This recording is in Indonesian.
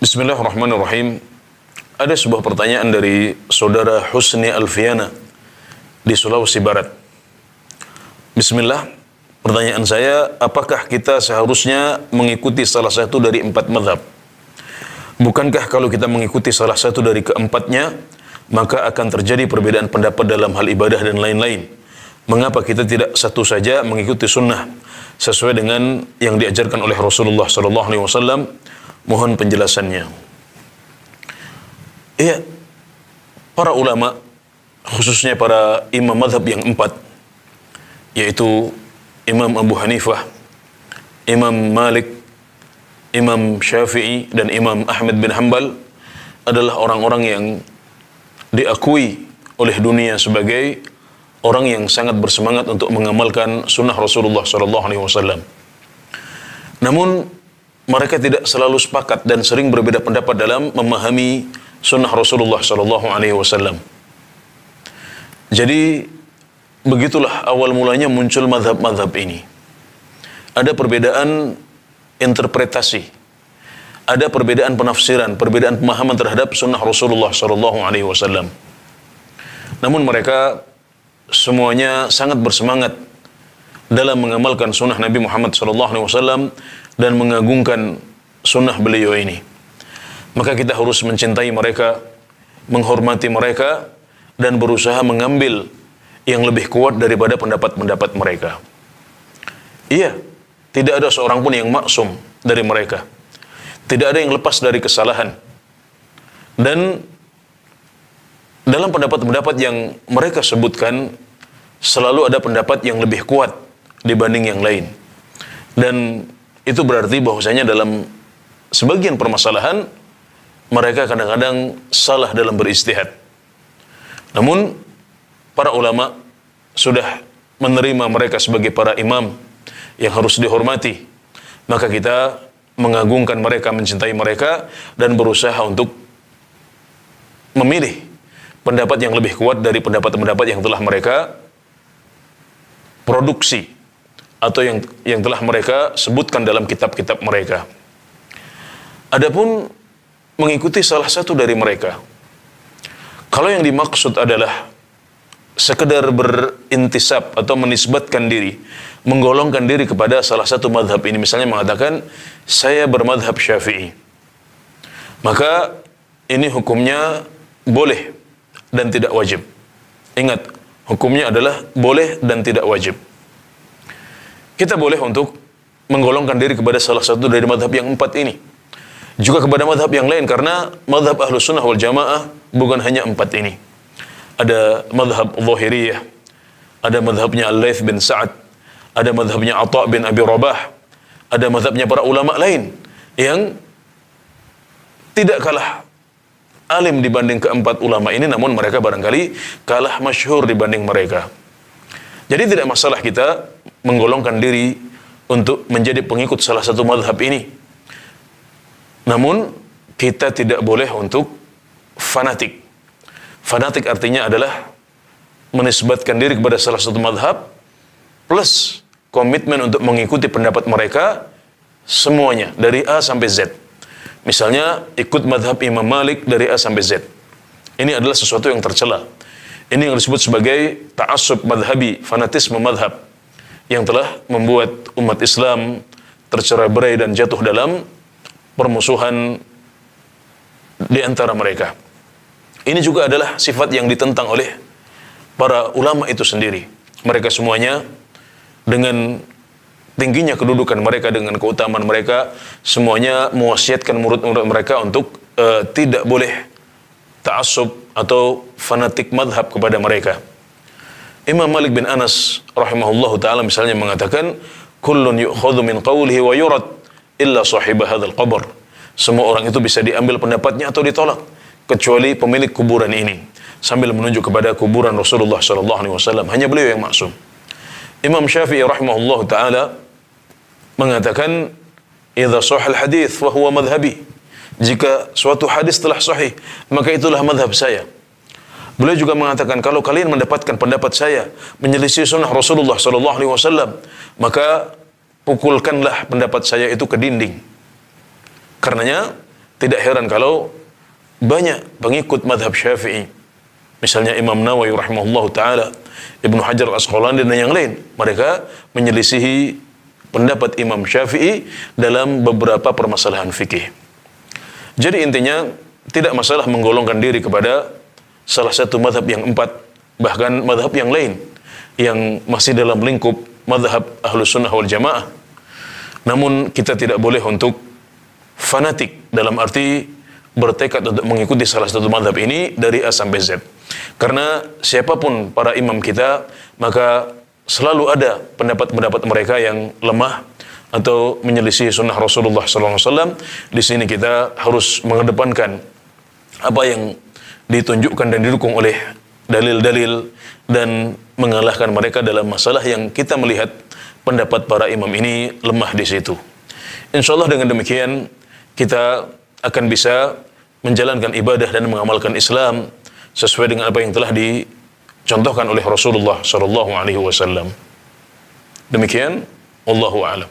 Bismillahirrahmanirrahim. Ada sebuah pertanyaan dari saudara Husni Alfiana di Sulawesi Barat. Bismillah, pertanyaan saya, apakah kita seharusnya mengikuti salah satu dari 4 mazhab? Bukankah kalau kita mengikuti salah satu dari keempatnya, maka akan terjadi perbedaan pendapat dalam hal ibadah dan lain-lain? Mengapa kita tidak satu saja mengikuti sunnah sesuai dengan yang diajarkan oleh Rasulullah SAW? Mohon penjelasannya. Iya, para ulama, khususnya para imam mazhab yang 4, yaitu Imam Abu Hanifah, Imam Malik, Imam Syafi'i, dan Imam Ahmad bin Hanbal, adalah orang-orang yang diakui oleh dunia sebagai orang yang sangat bersemangat untuk mengamalkan sunnah Rasulullah SAW. Namun mereka tidak selalu sepakat dan sering berbeda pendapat dalam memahami sunnah Rasulullah SAW. Jadi begitulah awal mulanya muncul mazhab-mazhab ini. Ada perbedaan interpretasi, ada perbedaan penafsiran, perbedaan pemahaman terhadap sunnah Rasulullah SAW. Namun mereka semuanya sangat bersemangat dalam mengamalkan sunnah Nabi Muhammad SAW dan mengagungkan sunnah beliau ini. Maka kita harus mencintai mereka, menghormati mereka, dan berusaha mengambil yang lebih kuat daripada pendapat-pendapat mereka. Iya, tidak ada seorang pun yang maksum dari mereka. Tidak ada yang lepas dari kesalahan. Dan dalam pendapat-pendapat yang mereka sebutkan, selalu ada pendapat yang lebih kuat dibanding yang lain. Dan itu berarti bahwasanya dalam sebagian permasalahan mereka kadang-kadang salah dalam beristihad. Namun para ulama sudah menerima mereka sebagai para imam yang harus dihormati. Maka kita mengagungkan mereka, mencintai mereka, dan berusaha untuk memilih pendapat yang lebih kuat dari pendapat-pendapat yang telah mereka produksi atau yang telah mereka sebutkan dalam kitab-kitab mereka. Adapun mengikuti salah satu dari mereka, kalau yang dimaksud adalah sekedar berintisab atau menisbatkan diri, menggolongkan diri kepada salah satu mazhab ini, misalnya mengatakan saya bermadhab Syafi'i, maka ini hukumnya boleh dan tidak wajib. Ingat, hukumnya adalah boleh dan tidak wajib. Kita boleh untuk menggolongkan diri kepada salah satu dari madhab yang 4 ini, juga kepada madhab yang lain, karena madhab Ahlus Sunnah wal Jamaah bukan hanya 4 ini. Ada madhab Zahiriyah, ada madhabnya Al-Laits bin Sa'ad, ada madhabnya Atha bin Abi Rabah, ada madhabnya para ulama lain yang tidak kalah alim dibanding keempat ulama ini, namun mereka barangkali kalah masyhur dibanding mereka. Jadi tidak masalah kita menggolongkan diri untuk menjadi pengikut salah satu mazhab ini. Namun kita tidak boleh untuk fanatik. Fanatik artinya adalah menisbatkan diri kepada salah satu mazhab plus komitmen untuk mengikuti pendapat mereka semuanya dari A sampai Z. Misalnya ikut mazhab Imam Malik dari A sampai Z. Ini adalah sesuatu yang tercela. Ini yang disebut sebagai ta'assub madhabi, fanatisme madhab, yang telah membuat umat Islam tercerai-berai dan jatuh dalam permusuhan di antara mereka. Ini juga adalah sifat yang ditentang oleh para ulama itu sendiri. Mereka semuanya dengan tingginya kedudukan mereka, dengan keutamaan mereka, semuanya mewasiatkan murid-murid mereka untuk tidak boleh ta'assub atau fanatik madhab kepada mereka. Imam Malik bin Anas rahimahullahu ta'ala misalnya mengatakan, kullun yu'khadhu min qawlihi wa yurad illa sahibah hadzal qabr. Semua orang itu bisa diambil pendapatnya atau ditolak kecuali pemilik kuburan ini, sambil menunjuk kepada kuburan Rasulullah SAW. Hanya beliau yang maksum. Imam Syafi'i rahimahullahu ta'ala mengatakan, idza sahal hadits wa huwa madhhabi. Jika suatu hadis telah sahih, maka itulah madhab saya. Beliau juga mengatakan, kalau kalian mendapatkan pendapat saya menyelisih sunnah Rasulullah SAW, maka pukulkanlah pendapat saya itu ke dinding. Karenanya tidak heran kalau banyak pengikut madhab Syafi'i, misalnya Imam Nawawi rahimahullah ta'ala, Ibnu Hajar al-Asqalani dan yang lain, mereka menyelisihi pendapat Imam Syafi'i dalam beberapa permasalahan fikih. Jadi intinya tidak masalah menggolongkan diri kepada salah satu madhab yang empat, bahkan madhab yang lain yang masih dalam lingkup madhab Ahlus Sunnah wal Jamaah. Namun kita tidak boleh untuk fanatik dalam arti bertekad untuk mengikuti salah satu madhab ini dari A sampai Z. Karena siapapun para imam kita, maka selalu ada pendapat-pendapat mereka yang lemah atau menyelisih sunnah Rasulullah SAW. Di sini kita harus mengedepankan apa yang ditunjukkan dan didukung oleh dalil-dalil dan mengalahkan mereka dalam masalah yang kita melihat pendapat para imam ini lemah di situ. Insyaallah dengan demikian kita akan bisa menjalankan ibadah dan mengamalkan Islam sesuai dengan apa yang telah dicontohkan oleh Rasulullah sallallahu alaihi wasallam. Demikian, wallahu a'lam.